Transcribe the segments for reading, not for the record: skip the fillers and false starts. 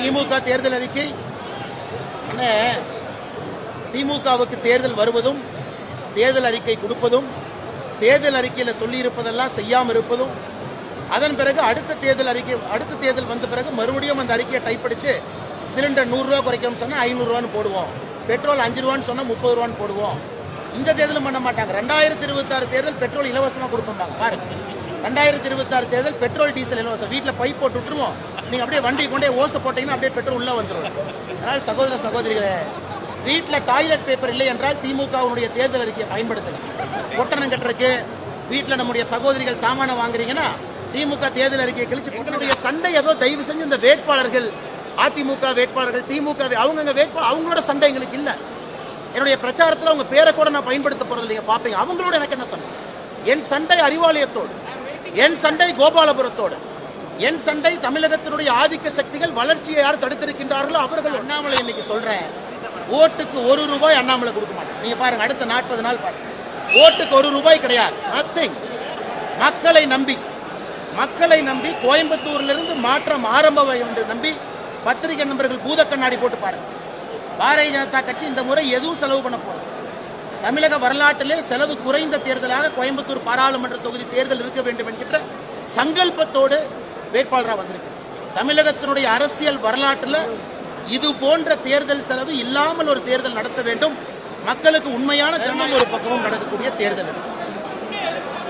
திமுக தேர்தல் அறிக்கை என்ன? திமுகவுக்கு தேர்தல் வருவதும் தேர்தல் அறிக்கை கொடுப்பதும் தேர்தல் அறிக்கையில் சொல்லி இருப்பதெல்லாம் செய்யாமல் இருப்பதும் அதன் பிறகு அடுத்த தேர்தல் வந்த பிறகு மறுபடியும் அந்த அறிக்கையை டைப் அடிச்சு சிலிண்டர் 100 ரூபா குறைக்கணும்னு சொன்னா 500 ரூபான்னு போடுவோம், பெட்ரோல் 5 ரூபான்னு சொன்னா 30 ரூபான்னு போடுவோம். இந்த தேர்தலும் பண்ண மாட்டாங்க. 2026 தேர்தல் பெட்ரோல் இலவசமாக கொடுப்பாங்க பாருங்க. 2026 தேர்தல் பெட்ரோல் டீசல் இலவசம். வீட்டில் பைப் போட்டு விட்டுருவோம், நீங்க அப்படியே வண்டி கொண்டே ஓசை போட்டீங்கன்னா அப்படியே பெட்ரோல் உள்ள வந்துடும். அதனால் சகோதர சகோதரிகளே, வீட்டில் டாய்லெட் பேப்பர் இல்லை என்றால் திமுகவுடைய தேர்தல் அறிக்கையை பயன்படுத்தணும். ஒட்டணம் கட்டுறதுக்கு வீட்டில் நம்முடைய சகோதரிகள் சாமான வாங்குறீங்கன்னா திமுக தேர்தல் அறிக்கையை கழிச்சு எங்களுடைய சண்டை ஏதோ தயவு செஞ்சு இந்த வேட்பாளர்கள், அதிமுக வேட்பாளர்கள், திமுக அவங்க வேட்பாளர் அவங்களோட சண்டை எங்களுக்கு இல்லை. என்னுடைய பிரச்சாரத்தில் அவங்க பேரை கூட நான் பயன்படுத்த போறது இல்லைங்க, பாப்பீங்க. அவங்களோட எனக்கு என்ன சண்டை? என் சண்டை அறிவாலயத்தோடு, என் சண்டை கோபாலபுரத்தோடு, என் சண்டை தமிழகத்தினுடைய ஆதிக்க சக்திகள் வளர்ச்சியை யார் தடுத்திருக்கின்றார்களோ அவர்கள். அண்ணாமலை இன்னைக்கு சொல்றேன், ஓட்டுக்கு 1 ரூபாய் அண்ணாமலை கொடுக்க மாட்டேன். நீங்க பாருங்க, அடுத்த 40 நாள் பாருங்க, ஓட்டுக்கு 1 ரூபாய் கிடையாது, நத்திங். மக்களை நம்பி கோயம்புத்தூரிலிருந்து மாற்றம் ஆரம்பம் என்று நம்பி பத்திரிகை நண்பர்கள் பூத கண்ணாடி போட்டு பாருங்க. பாரதிய ஜனதா கட்சி இந்த முறை எதுவும் செலவு பண்ண போறது? தமிழக வரலாற்றிலே செலவு குறைந்த தேர்தலாக கோயம்புத்தூர் பாராளுமன்ற தொகுதி தேர்தல் இருக்க வேண்டும் என்கின்ற சங்கல்பத்தோடு வேட்பாளராக வந்திருக்கு. தமிழகத்தினுடைய அரசியல் வரலாற்றில் இது போன்ற தேர்தல் செலவு இல்லாமல் ஒரு தேர்தல் நடத்த வேண்டும். மக்களுக்கு உண்மையான ஜனநாயக ஒரு பக்கமும் நடக்கக்கூடிய தேர்தல்.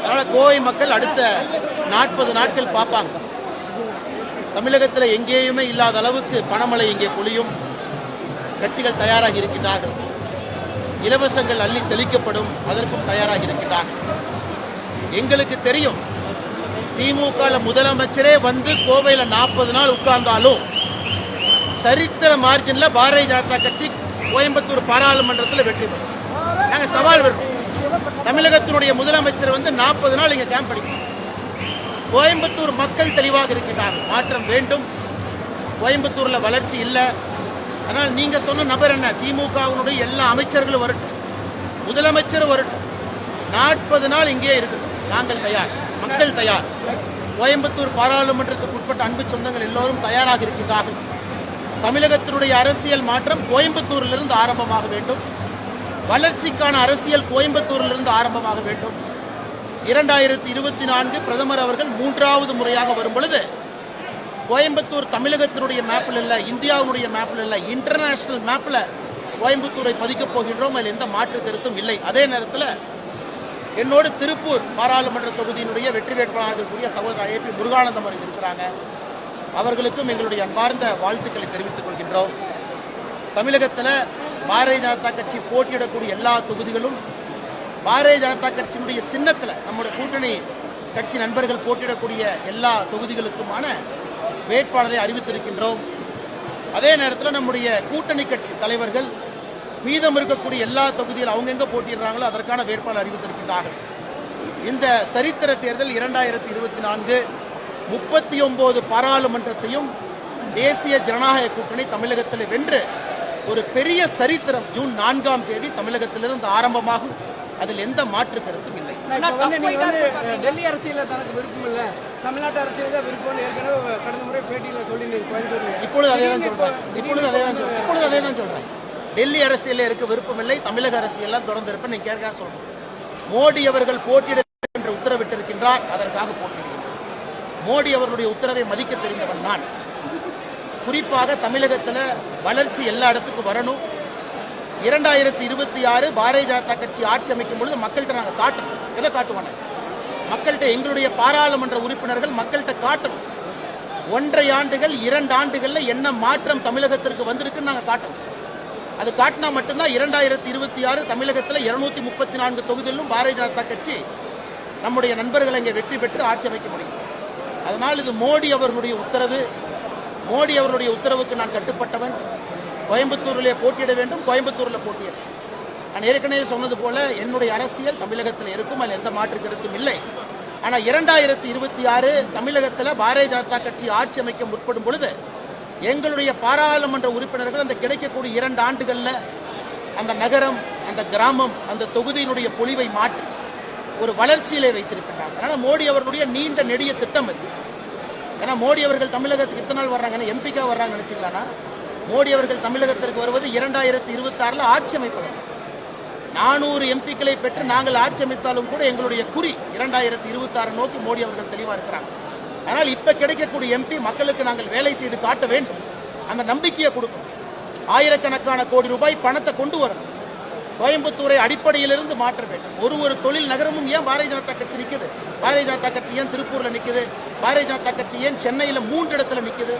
அதனால கோவை மக்கள் அடுத்த 40 நாட்கள் பார்ப்பாங்க. தமிழகத்தில் எங்கேயுமே இல்லாத அளவுக்கு பணமழை இங்கே பொழியும். கட்சிகள் தயாராகி இருக்கின்றார்கள். இலவசங்கள் அள்ளி தெளிக்கப்படும், அதற்கும் தயாராகி இருக்கின்றார்கள். எங்களுக்கு தெரியும், திமுக முதலமைச்சரே வந்து கோவையில் 40 நாள் உட்கார்ந்தாலும் சரித்திர மார்ஜின்ல பாரதிய ஜனதா கட்சி கோயம்புத்தூர் பாராளுமன்றத்தில் வெற்றி பெறும். நாங்கள் சவால் விடுறோம். தமிழகத்தினுடைய முதலமைச்சர் வந்து 40 நாள் இங்க கேம்ப் அடிக்கணும். கோயம்புத்தூர் மக்கள் தெளிவாக இருக்கின்றார்கள், மாற்றம் வேண்டும். கோயம்புத்தூர்ல வளர்ச்சி இல்லை. ஆனால் நீங்க சொன்ன நபர் என்ன? திமுகவினுடைய எல்லா அமைச்சர்களும் வரட்டும், முதலமைச்சரும் வரட்டும், 40 நாள் இங்கே இருக்கு. நாங்கள் தயார், மக்கள் தயார். கோயம்புத்தூர் பாராளுமன்றத்துக்கு உட்பட்ட அன்பு சொந்தங்கள் எல்லோரும் தயாராக இருக்கின்றார்கள். தமிழகத்தினுடைய அரசியல் மாற்றம் கோயம்புத்தூரிலிருந்து ஆரம்பமாக வேண்டும். வளர்ச்சிக்கான அரசியல் கோயம்புத்தூரிலிருந்து ஆரம்பமாக வேண்டும். 2024 பிரதமர் அவர்கள் 3வது முறையாக வரும் பொழுது கோயம்புத்தூர் தமிழகத்தினுடைய மேப்பில் இல்லை, இந்தியாவுடைய மேப்பில் இல்லை, இன்டர்நேஷனல் மேப்பில் கோயம்புத்தூரை பதிக்கப் போகின்றோம். அதில் எந்த மாற்று கருத்தும் இல்லை. அதே நேரத்தில் என்னோடு திருப்பூர் பாராளுமன்ற தொகுதியினுடைய வெற்றி வேட்பாளராக இருக்கக்கூடிய சகோதரர் ஏபி முருகானந்தம் அவர்கள் இருக்கிறாங்க. அவர்களுக்கும் எங்களுடைய அன்பார்ந்த வாழ்த்துக்களை தெரிவித்துக் கொள்கின்றோம். தமிழகத்தில் பாரதிய ஜனதா கட்சி போட்டியிடக்கூடிய எல்லா தொகுதிகளும் பாரதிய ஜனதா கட்சியினுடைய சின்னத்தில் நம்முடைய கூட்டணி கட்சி நண்பர்கள் போட்டியிடக்கூடிய எல்லா தொகுதிகளுக்குமான வேட்பாளரை அறிவித்திருக்கின்றோம். அதே நேரத்தில் நம்முடைய கூட்டணி கட்சி தலைவர்கள் மீதம் இருக்கக்கூடிய எல்லா தொகுதியில் அவங்க எங்க போட்டியிடுறாங்களோ அதற்கான வேட்பாளர் அறிவித்திருக்கின்றார்கள். இந்த சரித்திர தேர்தல் 2024 39 பாராளுமன்றத்தையும் தேசிய ஜனநாயக கூட்டணி தமிழகத்தில் வென்று ஒரு பெரிய சரித்திரம் ஜூன் 4ஆம் தேதி தமிழகத்திலிருந்து ஆரம்பமாகும். அதில் எந்த மாற்று கருத்தும் இல்லை. டெல்லி அரசியல தனக்கு விருப்பம் இல்ல, தமிழ்நாட்டு அரசியல் தான் விருப்பம் ஏற்கனவே கடந்த முறை பேட்டியில சொல்லி இப்பொழுது அதே தான் சொல்றேன். டெல்லி அரசியல இருக்க விருப்பம் இல்லை, தமிழக அரசியல் தொடர்ந்து இருப்பேன். நீங்க கேட்க சொல்றேன். மோடி அவர்கள் போட்டியிட என்று உத்தரவிட்டிருக்கின்றார், அதற்காக போட்டியிடுகின்றார். மோடி அவர்களுடைய உத்தரவை மதிக்க தெரிந்தவன் நான். குறிப்பாக தமிழகத்தில் வளர்ச்சி எல்லா இடத்துக்கும் வரணும். 2026 பாரதிய ஜனதா கட்சி ஆட்சி அமைக்கும் பொழுது மக்கள்கிட்ட நாங்கள் காட்டணும். எதை காட்டுவாங்க? மக்கள்கிட்ட எங்களுடைய பாராளுமன்ற உறுப்பினர்கள் மக்கள்கிட்ட காட்டணும். 1.5 ஆண்டுகள் 2 ஆண்டுகள்ல என்ன மாற்றம் தமிழகத்திற்கு வந்திருக்குன்னு நாங்கள் காட்டணும். அது காட்டினா மட்டும்தான் 2026 தமிழகத்தில் 234 தொகுதிகளிலும் பாரதிய ஜனதா கட்சி நம்முடைய நண்பர்களை இங்கே வெற்றி பெற்று ஆட்சி அமைக்க முடியும். அதனால் இது மோடி அவர்களுடைய உத்தரவு. மோடி அவர்களுடைய உத்தரவுக்கு நான் கட்டுப்பட்டவன். கோயம்புத்தூரிலே போட்டியிட வேண்டும், கோயம்புத்தூரில் போட்டியிட. நான் ஏற்கனவே சொன்னது போல என்னுடைய அரசியல் தமிழகத்தில் இருக்கும், அதில் எந்த மாற்று கருத்தும் இல்லை. ஆனால் 2026 தமிழகத்தில் பாரதிய ஜனதா கட்சி ஆட்சி அமைக்க முற்படும் பொழுது எங்களுடைய பாராளுமன்ற உறுப்பினர்கள் அந்த கிடைக்கக்கூடிய 2 ஆண்டுகளில் அந்த நகரம், அந்த கிராமம், அந்த தொகுதியினுடைய பொலிவை மாற்றி ஒரு வளர்ச்சியிலே வைத்திருக்கின்றார். அதனால் மோடி அவர்களுடைய நீண்ட நெடிய திட்டம் இது. ஏன்னா மோடி அவர்கள் தமிழகத்துக்கு இத்தனை நாள் வர்றாங்க, எம்பிக்கா வர்றாங்க நினைச்சிக்கலாம்னா மோடி அவர்கள் தமிழகத்திற்கு வருவது 2026 ஆட்சி அமைப்பது. 400 எம்பிக்களை பெற்று நாங்கள் ஆட்சி அமைத்தாலும் கூட எங்களுடைய குறி 2026 நோக்கி மோடி அவர்கள் தெளிவா இருக்கிறாங்க. ஆனால் இப்ப கிடைக்கக்கூடிய எம்பி மக்களுக்கு நாங்கள் வேலை செய்து காட்ட வேண்டும், அந்த நம்பிக்கையை கொடுக்கணும். ஆயிரக்கணக்கான கோடி ரூபாய் பணத்தை கொண்டு வரணும். கோயம்புத்தூரை அடிப்படையிலிருந்து மாற்ற வேண்டும். ஒரு தொழில் நகரமும் ஏன் பாரதிய ஜனதா கட்சி நிக்குது? பாரதிய ஜனதா கட்சி ஏன் திருப்பூர்ல நிக்குது? பாரதிய ஜனதா கட்சி ஏன் சென்னையில 3 இடத்துல நிக்குது?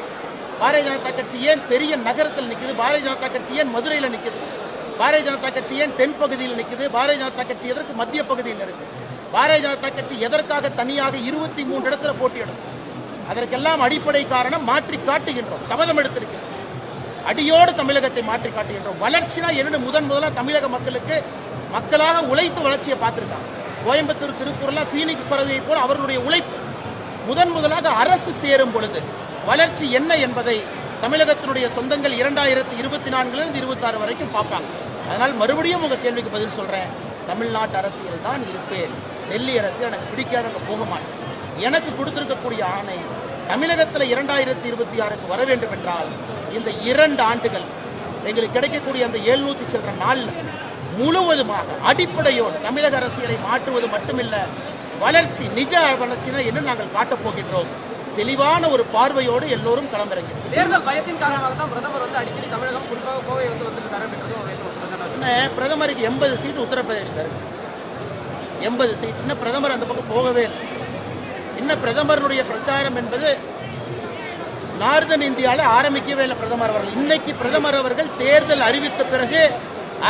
பாரதிய ஜனதா கட்சி ஏன் பெரிய நகரத்தில் நிக்குது? பாரதிய ஜனதா கட்சி ஏன் மதுரையில நிக்குது? பாரதிய ஜனதா கட்சி ஏன் தென் பகுதியில் நிக்குது? பாரதிய ஜனதா கட்சி எதற்கு மத்திய பகுதியில் இருக்கு? பாரதிய ஜனதா கட்சி எதற்காக தனியாக 23 இடத்துல போட்டியிடும்? அதற்கெல்லாம் அடிப்படை காரணம் மாற்றி காட்டுகின்றோம், சபதம் எடுத்திருக்கிறோம். அடியோடு தமிழகத்தை மாற்றி காட்டுகின்றோம். வளர்ச்சினா என்னன்னு முதலாக தமிழக மக்களுக்கு மக்களாக உழைத்து வளர்ச்சியை பார்த்திருக்காங்க. கோயம்புத்தூர், திருப்பூர்ல பீனிக்ஸ் பறவையை போல அவர்களுடைய உழைப்பு முதலாக அரசு சேரும் பொழுது வளர்ச்சி என்ன என்பதை தமிழகத்தினுடைய சொந்தங்கள் 2024 26 வரைக்கும் பார்ப்பாங்க. அதனால் மறுபடியும் உங்க கேள்விக்கு பதில் சொல்றேன். தமிழ்நாட்டு அரசியல் தான் இருப்பேன். டெல்லி அரசியல் எனக்கு பிடிக்காதவங்க போக மாட்டேன். எனக்கு கொடுத்திருக்கக்கூடிய ஆணை தமிழகத்தில் 2026 வர வேண்டும் என்றால் இந்த 2 ஆண்டுகள் எங்களுக்கு கிடைக்கக்கூடிய அந்த 700 சில்லற நாள்ல முழுவதுமாக அடிப்படையோடு தமிழக அரசியலை மாற்றுவது மட்டுமில்ல, வளர்ச்சி நிஜ வளர்ச்சினா என்ன நாங்கள் காட்டப் போகின்றோம். தெளிவான ஒரு பார்வையோடு எல்லோரும் களமிறங்கிறோம். தேர்தல் பயத்தின் காரணமாக தான் பிரதமர் அடிக்கடி தமிழகம் குறிப்பாக கோவை பிரதமருக்கு 80 சீட் உத்தரப்பிரதேசத்தில் இருக்கு. 80 சீட். இன்னும் பிரதமர் அந்த பக்கம் போகவே இல்லை. இன்னும் பிரதமருடைய பிரச்சாரம் என்பது நார்தன் இந்தியாவில் ஆரம்பிக்கவே இல்லை. பிரதமர் அவர்கள் இன்னைக்கு பிரதமர் அவர்கள் தேர்தல் அறிவித்த பிறகு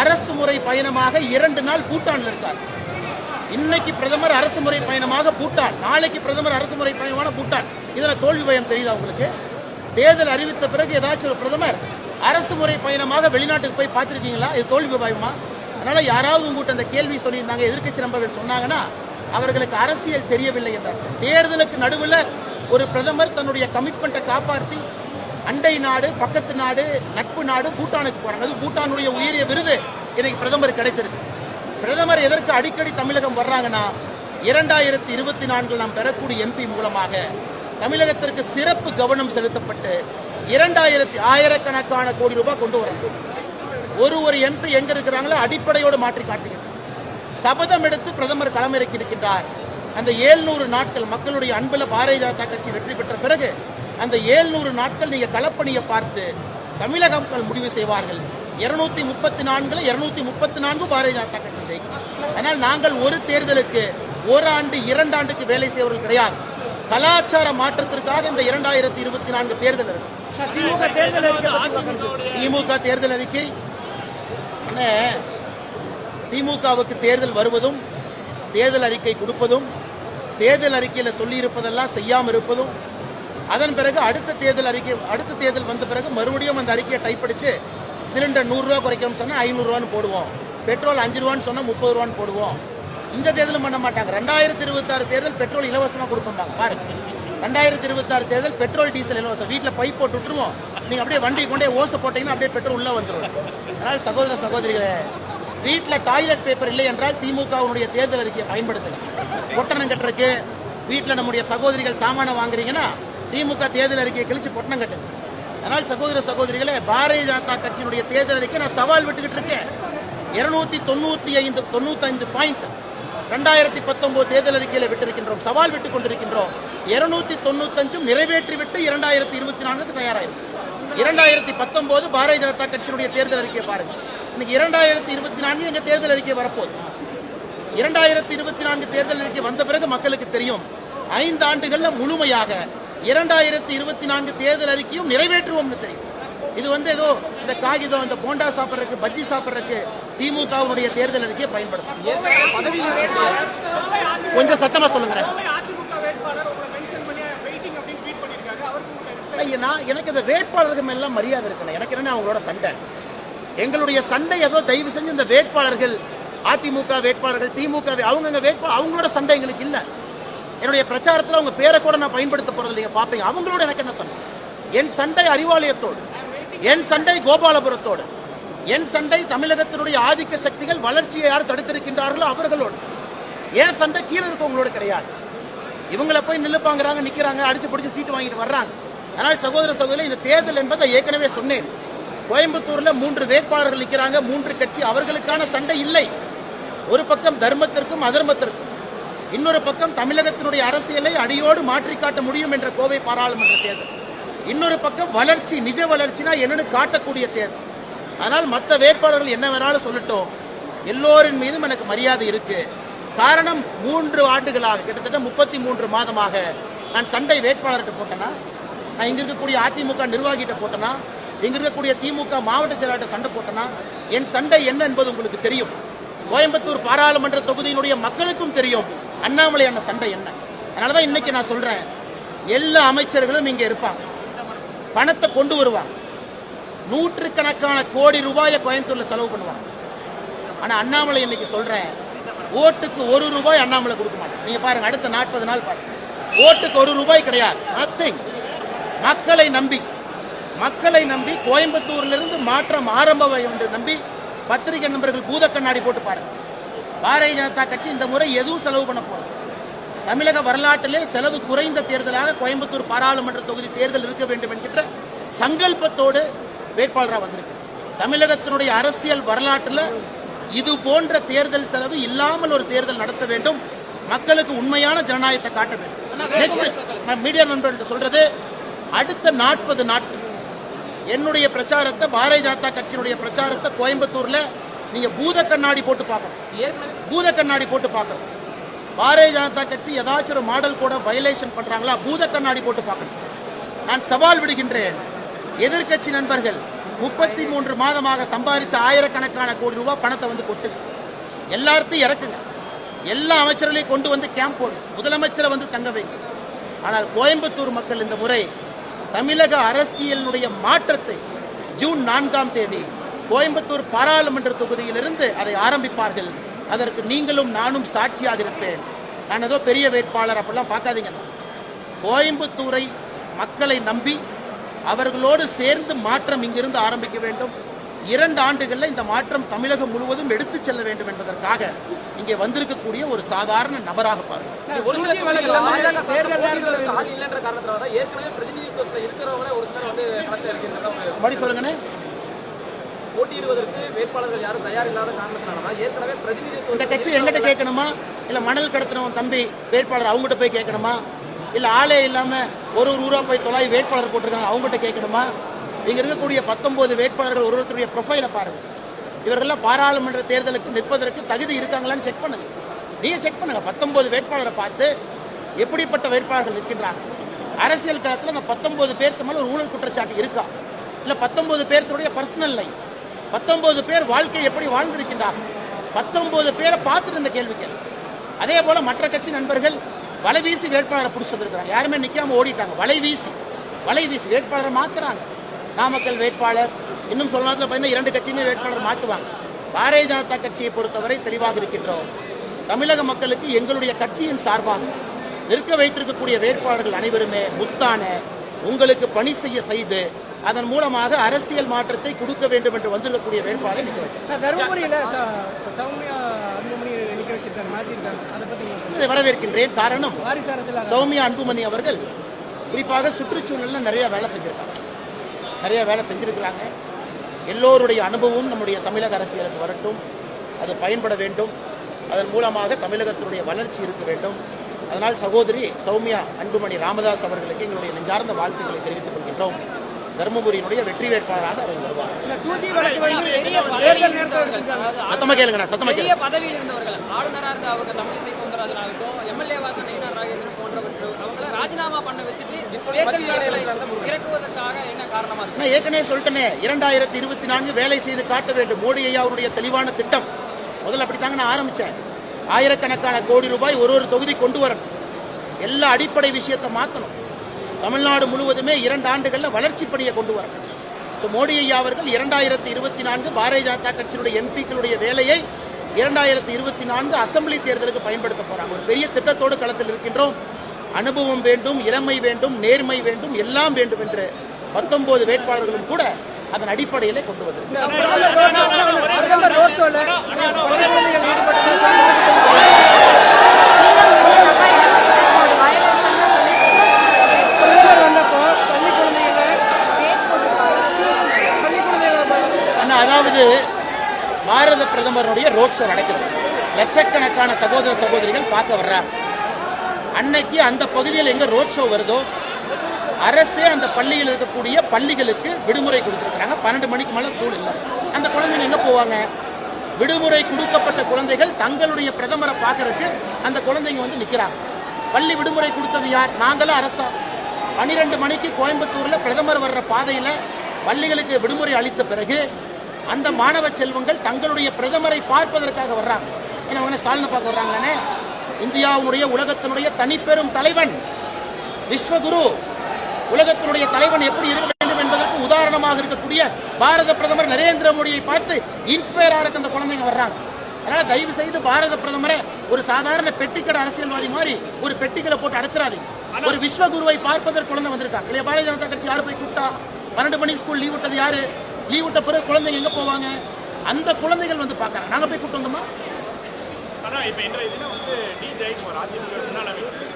அரசு முறை பயணமாக 2 நாள் பூட்டான்ல இருக்கார். இன்னைக்கு பிரதமர் அரசு முறை பயணமாக பூட்டான், நாளைக்கு பிரதமர் அரசு முறை பயணமான பூட்டான். இதுல தோல்வி பயம் தெரியுதா உங்களுக்கு? தேர்தல் அறிவித்த பிறகு ஏதாச்சும் ஒரு பிரதமர் அரசு முறை பயணமாக வெளிநாட்டுக்கு போய் பார்த்திருக்கீங்களா? இது தோல்வி பயமா? அதனால யாராவது உங்ககிட்ட அந்த கேள்வி சொல்லியிருந்தாங்க, எதிர்க்கட்சி நண்பர்கள் சொன்னாங்கன்னா அவர்களுக்கு அரசியல் தெரியவில்லை என்றார். தேர்தலுக்கு நடுவில் ஒரு பிரதமர் தன்னுடைய கமிட்மெண்ட்டை காப்பாற்றி அண்டை நாடு, பக்கத்து நாடு, நட்பு நாடு பூட்டானுக்கு போறாங்க. அது பூட்டானுடைய உயரிய விருது இன்னைக்கு பிரதமர் கிடைத்திருக்கு. பிரதமர் எதற்கு அடிக்கடி தமிழகம் வர்றாங்கன்னா 2024 நாம் பெறக்கூடிய எம்பி மூலமாக தமிழகத்திற்கு சிறப்பு கவனம் செலுத்தப்பட்டு 2000 கோடி ரூபாய் கொண்டு வரணும். ஒரு எம்பி எங்க இருக்கிறாங்களோ அடிப்படையோடு மாற்றி காட்டுகிறது. சபதம் எடுத்து பிரதமர் களமிறக்கி இருக்கின்றார். அந்த 700 நாட்கள் மக்களுடைய அன்புல பாரதிய ஜனதா கட்சி வெற்றி பெற்ற பிறகு அந்த 700 நாட்கள் நீங்க களப்பணியை பார்த்து தமிழக மக்கள் முடிவு செய்வார்கள். 234 234 பாரதிய ஜனதா கட்சி ஜெயிக்கும். ஆனால் நாங்கள் ஒரு தேர்தலுக்கு 1 ஆண்டு 2 ஆண்டுக்கு வேலை செய்வர்கள் கிடையாது. கலாச்சார மாற்றத்திற்காக இந்த 2024 தேர்தல் இருக்கு. திமுக தேர்தல் அறிக்கை என்ன? திமுகவுக்கு தேர்தல் வருவதும் தேர்தல் அறிக்கை கொடுப்பதும் தேர்தல் அறிக்கையில் சொல்லி இருப்பதெல்லாம் செய்யாமல் இருப்பதும் அதன் பிறகு அடுத்த தேர்தல் வந்த பிறகு மறுபடியும் அந்த அறிக்கையை டைப் அடிச்சு சிலிண்டர் 100 ரூபா குறைக்கணும்னு சொன்னா 500 ரூபான்னு போடுவோம், பெட்ரோல் 5 ரூபான்னு சொன்னா 30 ரூபான்னு போடுவோம். இந்த தேர்தலும் பண்ண மாட்டாங்க. 2026 தேர்தல் பெட்ரோல் இலவசமா கொடுப்பாங்க பாருங்க. 2026 தேர்தல் பெட்ரோல் டீசல் இலவசம். வீட்டில் பைப் போட்டு விட்டுருவோம், நீங்க அப்படியே வண்டி கொண்டே ஓசை போட்டீங்கன்னா அப்படியே பெட்ரோல் உள்ள வந்துடும். அதனால் சகோதர சகோதரிகளே, வீட்டில் டாய்லெட் பேப்பர் இல்லை என்றால் திமுகவுடைய தேர்தல் அறிக்கையை பயன்படுத்துங்க. பொட்டணம் கட்டுறதுக்கு வீட்டில் நம்முடைய சகோதரிகள் சாமான வாங்குறீங்கன்னா திமுக தேர்தல் அறிக்கையை கிழிச்சு பொட்டணம் கட்டுங்க. அதனால் சகோதர சகோதரிகளே, பாரதிய ஜனதா கட்சியினுடைய தேர்தல் அறிக்கை நான் சவால் விட்டுக்கிட்டு இருக்கேன். 295 பாயிண்ட் 2019 தேர்தல் அறிக்கையில் விட்டிருக்கின்றோம், சவால் விட்டுக் கொண்டிருக்கின்றோம். 295 நிறைவேற்றிவிட்டு 2024 தயாராகும். 2019 பாரதிய ஜனதா கட்சியினுடைய தேர்தல் அறிக்கையை பாருங்க. இன்னைக்கு 2024 எங்க தேர்தல் அறிக்கை வரப்போகுது. 2024 தேர்தல் அறிக்கை வந்த பிறகு மக்களுக்கு தெரியும். 5 ஆண்டுகள்ல முழுமையாக 2024 தேர்தல் அறிக்கையும் நிறைவேற்றுவோம்னு தெரியும். இது ஏதோ இந்த காகிதம், இந்த போண்டா சாப்பிட்றதுக்கு, பஜ்ஜி சாப்பிட்றதுக்கு திமுகவுடைய தேர்தல் அறிக்கையை பயன்படுத்தும். கொஞ்சம் சத்தமா சொல்லுங்க. எனக்கு இந்த வேட்பாளர்கள் எல்லாம் மரியாதை இருக்கணும். எனக்கு என்ன அவங்களோட சண்டை? எங்களுடைய சண்டை ஏதோ தயவு செஞ்சு இந்த வேட்பாளர்கள், அதிமுக வேட்பாளர்கள், திமுக அவங்க வேட்பாளர், அவங்களோட சண்டை எங்களுக்கு இல்ல. என்னுடைய பிரச்சாரத்தில் அவங்க பேரை கூட நான் பயன்படுத்த போறது இல்லைங்க. பாப்பீங்க, அவங்களோட எனக்கு என்ன சண்டை? என் சண்டை அறிவாலயத்தோடு, என் சண்டை கோபாலபுரத்தோடு, என் சண்டை தமிழகத்தினுடைய ஆதிக்க சக்திகள் வளர்ச்சியை யார் தடுத்திருக்கின்றார்களோ அவர்களோடு. என் சண்டை கீழே இருக்கவங்களோட கிடையாது. இவங்களை போய் நில்லுப்பாங்கிறாங்க, நிக்கிறாங்க, அடிச்சு பிடிச்சி சீட்டு வாங்கிட்டு வர்றாங்க. அதனால் சகோதர சகோதரி, இந்த தேர்தல் என்பதை ஏற்கனவே சொன்னேன். கோயம்புத்தூர்ல 3 வேட்பாளர்கள் நிற்கிறாங்க, 3 கட்சி, அவர்களுக்கான சண்டை இல்லை. ஒரு பக்கம் தர்மத்திற்கும் அதர்மத்திற்கும், இன்னொரு பக்கம் தமிழகத்தினுடைய அரசியலை அடியோடு மாற்றி காட்ட முடியும் என்ற கோவை பாராளுமன்ற தேர்தல், இன்னொரு பக்கம் வளர்ச்சி, நிஜ வளர்ச்சினா என்னன்னு காட்டக்கூடிய தேர்தல். ஆனால் மற்ற வேட்பாளர்கள் என்ன வேணாலும் சொல்லட்டும், எல்லோரின் மீதும் எனக்கு மரியாதை இருக்கு. காரணம், 3 ஆண்டுகளாக, கிட்டத்தட்ட 33 மாதமாக நான் சண்டை வேட்பாளர்கிட்ட போட்டேனா, நான் இங்க இருக்கக்கூடிய அதிமுக நிர்வாகிகிட்ட போட்டேனா, இங்க இருக்கக்கூடிய திமுக மாவட்ட செயலாளர்கிட்ட சண்டை போட்டேனா, என் சண்டை என்ன என்பது உங்களுக்கு தெரியும். கோயம்புத்தூர் பாராளுமன்ற தொகுதியினுடைய மக்களுக்கும் தெரியும் அண்ணாமலை அண்ணன் சண்டை என்ன. அதனாலதான் இன்னைக்கு நான் சொல்றேன், எல்லா அமைச்சர்களும் இங்க இருப்பாங்க, பணத்தை கொண்டு வருவாங்க, 100கணக்கான கோடி ரூபாயை கோயம்புத்தூர்ல செலவு பண்ணுவாங்க. ஆனா அண்ணாமலை இன்னைக்கு சொல்றேன், ஓட்டுக்கு 1 ரூபாய் அண்ணாமலை கொடுக்க மாட்டேன். நீங்க பாருங்க, அடுத்த 40 நாள் பாருங்க, ஓட்டுக்கு 1 ரூபாய் கிடையாது, நத்திங். மக்களை நம்பி கோயம்புத்தூர்ல இருந்து மாற்றம் ஆரம்பம் என்று நம்பி பத்திரிகை நண்பர்கள் பூத கண்ணாடி போட்டு பாருங்க. பாரதிய ஜனதா கட்சி இந்த முறை எதுவும் செலவு பண்ண போறது. தமிழக வரலாற்றிலே செலவு குறைந்த தேர்தலாக கோயம்புத்தூர் பாராளுமன்ற தொகுதி தேர்தல் இருக்க வேண்டும் என்கின்ற சங்கல்பத்தோடு வேட்பாளராக வந்திருக்கு. தமிழகத்தினுடைய அரசியல் வரலாற்றில் இது போன்ற தேர்தல் செலவு இல்லாமல் ஒரு தேர்தல் நடத்த வேண்டும். மக்களுக்கு உண்மையான ஜனநாயகத்தை காட்ட வேண்டும். நெக்ஸ்ட் மீடியா நண்பர்கள் சொல்றது, அடுத்த 40 நாட்கள் என்னுடைய பிரச்சாரத்தை, பாரதிய ஜனதா கட்சியினுடைய பிரச்சாரத்தை கோயம்புத்தூர்ல நீங்க பூத கண்ணாடி போட்டு பார்க்கணும். பாரதிய ஜனதா கட்சி ஏதாச்சும் ஒரு மாடல் கூட வயலேஷன் பண்றாங்களா, பூத கண்ணாடி போட்டு பார்க்கணும். நான் சவால் விடுகின்றேன், எதிர்கட்சி நண்பர்கள் 33 மாதமாக சம்பாதிச்ச ஆயிரக்கணக்கான கோடி ரூபாய் பணத்தை வந்து கொட்டு, எல்லாத்தையும் இறக்குங்க, எல்லா அமைச்சர்களையும் கொண்டு வந்து கேம்ப் போடு, முதலமைச்சரை வந்து தங்க வைங்க. ஆனால் கோயம்புத்தூர் மக்கள் இந்த முறை தமிழக அரசியலுடைய மாற்றத்தை ஜூன் 4ஆம் தேதி கோயம்புத்தூர் பாராளுமன்ற தொகுதியிலிருந்து அதை ஆரம்பிப்பார்கள். அதற்கு நீங்களும் நானும் சாட்சியாக இருப்பேன். நான் ஏதோ பெரிய வேட்பாளர் அப்படிலாம் பார்க்காதீங்க. கோயம்புத்தூரை மக்களை நம்பி அவர்களோடு சேர்ந்து மாற்றம் இங்கிருந்து ஆரம்பிக்க வேண்டும். 2 ஆண்டுகளில் இந்த மாற்றம் தமிழகம் முழுவதும் எடுத்துச் செல்ல வேண்டும் என்பதற்காக இங்கே வந்திருக்கக்கூடிய ஒரு சாதாரண நபராக பாருங்க. சொல்லுங்க, போட்டியிடுவதற்கு வேட்பாளர்கள் யாரும் தயார் இல்லாத காரணத்தினாலதான் ஏற்கனவே பிரதிநிதித்துவம் இந்த கட்சி எங்கிட்ட கேட்கணுமா, இல்ல மணல் கடத்தினவன் தம்பி வேட்பாளர் அவங்ககிட்ட போய் கேட்கணுமா, இல்ல ஆளே இல்லாம ஒரு ஊரா போய் தொலாய் வேட்பாளர் போட்டிருக்காங்க அவங்ககிட்ட கேட்கணுமா? இங்க இருக்கக்கூடிய 19 வேட்பாளர்கள் ஒருவருடைய ப்ரொஃபைலை பாருங்க. இவர்கள்லாம் பாராளுமன்ற தேர்தலுக்கு நிற்பதற்கு தகுதி இருக்காங்களான்னு செக் பண்ணுங்க. நீங்க செக் பண்ணுங்க, 19 வேட்பாளரை பார்த்து எப்படிப்பட்ட வேட்பாளர்கள் நிற்கின்றாங்க. அரசியல் களத்தில் அந்த 19 பேருக்கு மேல ஒரு ஊழல் குற்றச்சாட்டு இருக்கா, இல்ல 19 பேருடைய பர்சனல் லைஃப், 19 பேர் வாழ்க்கை எப்படி வாழ்ந்திருக்கின்றாங்க, 19 பேரை பார்த்துட்டு இந்த கேள்வி கேள்வி. அதே போல மற்ற கட்சி நண்பர்கள் வலை வீசி வேட்பாளரை பிடிச்சி வந்திருக்கிறாங்க. யாருமே நிக்காம ஓடிட்டாங்க. வலை வீசி வேட்பாளரை மாத்துறாங்க. நாமக்கல் வேட்பாளர், இன்னும் சொல்ல நேரத்தில் பார்த்தீங்கன்னா 2 கட்சியுமே வேட்பாளர் மாற்றுவாங்க. பாரதிய ஜனதா கட்சியை பொறுத்தவரை தெளிவாக இருக்கின்றோம். தமிழக மக்களுக்கு எங்களுடைய கட்சியின் சார்பாக நிற்க வைத்திருக்கக்கூடிய வேட்பாளர்கள் அனைவருமே முத்தான உங்களுக்கு பணி செய்து அதன் மூலமாக அரசியல் மாற்றத்தை கொடுக்க வேண்டும் என்று வந்திருக்கக்கூடிய வேட்பாளரை நிற்க வச்சிருக்காங்க. வரவேற்கின்றேன். காரணம், சௌமியா அன்புமணி அவர்கள் குறிப்பாக சுற்றுச்சூழலில் நிறைய வேலை செஞ்சிருக்கிறாங்க. எல்லோருடைய அனுபவம் நம்முடைய தமிழக அரசியலுக்கு வரட்டும், அது பயன்பட வேண்டும். அதன் மூலமாக தமிழகத்தினுடைய வளர்ச்சி இருக்க வேண்டும். அதனால் சகோதரி சௌமியா அன்புமணி ராமதாஸ் அவர்களுக்கு எங்களுடைய நெஞ்சார்ந்த வாழ்த்துக்களை தெரிவித்துக் கொள்கின்றோம். தர்மபுரியினுடைய வெற்றி வேட்பாளராக அவர் வருவார். சத்தமா கேளுங்க. பதவியில் இருந்தவர்கள் ஆளுநராக இருந்த அவங்க தமிழிசை சவுந்தரராஜன் ஆகட்டும், எம்எல்ஏவாக நயினார் நாகேந்திரன் போன்றவர்கள் அவங்கள ராஜினாமா பண்ண வச்சுட்டு இறக்குவதற்காக என்ன காரணமா இருக்கு? நான் ஏற்கனவே சொல்லிட்டேனே, 2024 வேலை செய்து காட்ட வேண்டும். மோடி ஐயாவுடைய தெளிவான திட்டம். முதல்ல அப்படித்தாங்க நான் ஆரம்பிச்சேன். ஆயிரக்கணக்கான கோடி ரூபாய் ஒரு தொகுதி கொண்டு வரணும். எல்லா அடிப்படை விஷயத்தை மாற்றணும். தமிழ்நாடு முழுவதுமே 2 ஆண்டுகளில் வளர்ச்சி பணியை கொண்டு வரணும். மோடி ஐயா அவர்கள் 2024 பாரதிய ஜனதா கட்சியினுடைய எம்பிக்களுடைய வேலையை 2024 அசம்பிளி தேர்தலுக்கு பயன்படுத்த போறாங்க. ஒரு பெரிய திட்டத்தோடு களத்தில் இருக்கின்றோம். அனுபவம் வேண்டும், இளமை வேண்டும், நேர்மை வேண்டும், எல்லாம் வேண்டும் என்று 19 வேட்பாளர்களும் கூட அதன் அடிப்படையிலே கொண்டு வந்தது. அதாவது பாரத பிரதமருடைய ரோட் ஷோ நடக்குது. லட்சக்கணக்கான சகோதர சகோதரிகள் பார்க்க வர்றாங்க. அன்னைக்கு அந்த பகுதியில் எங்க ரோட் ஷோ வருதோ அரசே அந்த பள்ளியில் இருக்கக்கூடிய பள்ளிகளுக்கு விடுமுறை கொடுத்துருக்காங்க. 12 மணிக்கு மேல ஸ்கூல் இல்லை. அந்த குழந்தைங்க எங்க போவாங்க? விடுமுறை கொடுக்கப்பட்ட குழந்தைகள் தங்களுடைய பிரதமரை பார்க்கறதுக்கு அந்த குழந்தைங்க வந்து நிக்கிறாங்க. பள்ளி விடுமுறை கொடுத்தது யார்? நாங்களும் அரசா. 12 மணிக்கு கோயம்புத்தூர்ல பிரதமர் வர்ற பாதையில பள்ளிகளுக்கு விடுமுறை அளித்த பிறகு அந்த மாணவ செல்வங்கள் தங்களுடைய பிரதமரை பார்ப்பதற்காக வர்றாங்க. ஏன்னா அவங்க ஸ்டாலினை பார்க்க வர்றாங்களே. இந்தியாவுடைய உலகத்தினுடைய தனிப்பெரும் தலைவன், விஸ்வகுரு, உலகத்தினுடைய தலைவன் எப்படி இருக்க வேண்டும் என்பதற்கு உதாரணமாக இருக்கக்கூடிய பாரத பிரதமர் நரேந்திர மோடியை பார்த்து இன்ஸ்பயர் ஆக அந்த குழந்தைங்க வர்றாங்க. அதனால தயவு செய்து பாரத பிரதமரை ஒரு சாதாரண பெட்டிக்கடை அரசியல்வாதி மாதிரி ஒரு பெட்டிகளை போட்டு அடைச்சிடாதீங்க. ஒரு விஸ்வகுருவை பார்ப்பதற்கு குழந்தை வந்திருக்காங்க இல்லையா? பாரதிய ஜனதா கட்சி யாரு போய் கூப்பிட்டா? 12 மணிக்கு ஸ்கூல் லீவ் விட்டது யாரு? லீவ் விட்ட பிறகு குழந்தைங்க எங்க போவாங்க? அந்த குழந்தைகள் வந்து பாக்குறாங்க. நாங்க போய் கூப்பிட்டு வந்தோமா? ஆனா இப்ப இன்றைய தினம் வந்து டி ஜெயக்குமார் அதிமுக முன்னாள் அமைச்சர்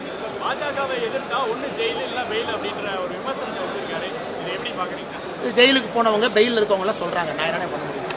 பாஜகவை எதிர்த்தா ஒண்ணு ஜெயிலு இல்ல பெயில் அப்படின்ற ஒரு விமர்சனத்தை வச்சிருக்காரு. இதை எப்படி பாக்குறீங்க? ஜெயிலுக்கு போனவங்க பெயில் இருக்கவங்க எல்லாம் சொல்றாங்க. நான் என்ன பண்ண முடியும்?